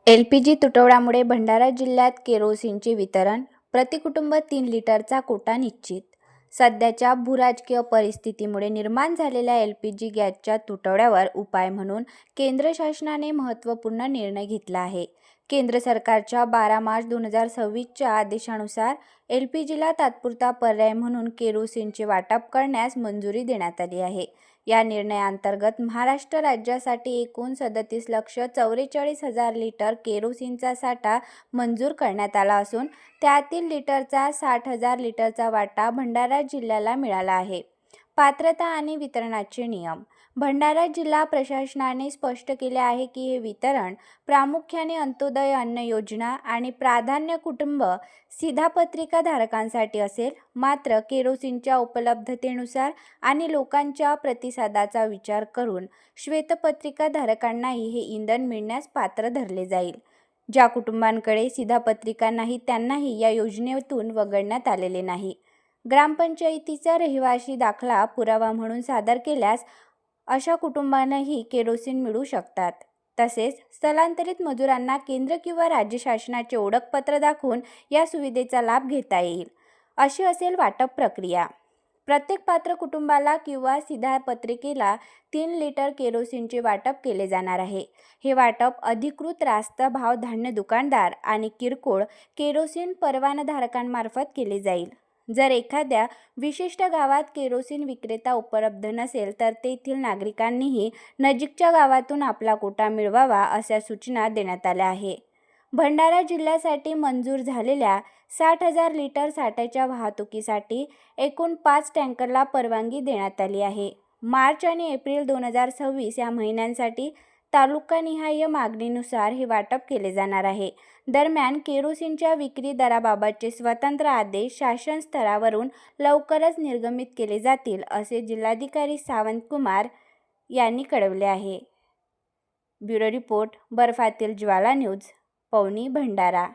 LPG तुटवड्यामुळे Bhandara जिल्ह्यात केरोसिनचे वितरण, प्रतिकुटुंब 3 लिटरचा कोटा निश्चित. सध्याच्या भूराजकीय परिस्थितीमुळे निर्माण झालेल्या LPG गॅसच्या तुटवड्यावर उपाय म्हणून केंद्र शासनाने महत्त्वपूर्ण निर्णय घेतला आहे. केंद्र सरकारच्या 12 मार्च 2026च्या आदेशानुसार LPGला तात्पुरता पर्याय म्हणून केरोसिनचे वाटप करण्यास मंजुरी देण्यात आली आहे. या निर्णयाअंतर्गत महाराष्ट्र राज्यासाठी एकूण 37,44,000 लिटर केरोसिनचा साठा मंजूर करण्यात आला असून त्यातील लिटरचा 60,000 लिटरचा वाटा भंडारा जिल्ह्याला मिळाला आहे. पात्रता आणि वितरणाचे नियम. भंडारा जिल्हा प्रशासनाने स्पष्ट केले आहे की हे वितरण प्रामुख्याने अंत्योदय अन्न योजना आणि प्राधान्य कुटुंब शिधापत्रिका धारकांसाठी असेल. मात्र केरोसिनच्या उपलब्धतेनुसार आणि लोकांच्या प्रतिसादाचा विचार करून श्वेतपत्रिका धारकांनाही हे इंधन मिळण्यास पात्र धरले जाईल. ज्या कुटुंबांकडे शिधापत्रिका नाही त्यांनाही या योजनेतून वगळण्यात आलेले नाही. ग्रामपंचायतीचा रहिवासी दाखला पुरावा म्हणून सादर केल्यास अशा कुटुंबांनाही केरोसिन मिळू शकतात. तसेच स्थलांतरित मजुरांना केंद्र किंवा राज्य शासनाचे ओळखपत्र दाखवून या सुविधेचा लाभ घेता येईल. अशी असेल वाटप प्रक्रिया. प्रत्येक पात्र कुटुंबाला किंवा शिधापत्रिकेला 3 लिटर केरोसिनचे वाटप केले जाणार आहे. हे वाटप अधिकृत रास्त भाव धान्य दुकानदार आणि किरकोळ केरोसिन परवानाधारकांमार्फत केले जाईल. जर एखाद्या विशिष्ट गावात केरोसिन विक्रेता उपलब्ध नसेल तर तेथील नागरिकांनीही नजीकच्या गावातून आपला कोटा मिळवावा अशा सूचना देण्यात आल्या आहे. भंडारा जिल्ह्यासाठी मंजूर झालेल्या 60,000 लिटर साठ्याच्या वाहतुकीसाठी एकूण 5 टँकरला परवानगी देण्यात आली आहे. मार्च आणि एप्रिल 2026 या महिन्यांसाठी तालुकानिहाय मागणीनुसार हे वाटप केले जाणार आहे. दरम्यान केरोसिनच्या विक्री दराबाबतचे स्वतंत्र आदेश शासन स्तरावरून लवकरच निर्गमित केले जातील असे जिल्हाधिकारी सावंतकुमार यांनी कळवले आहे. ब्युरो रिपोर्ट, बर्फातील ज्वाला न्यूज, पवनी, भंडारा.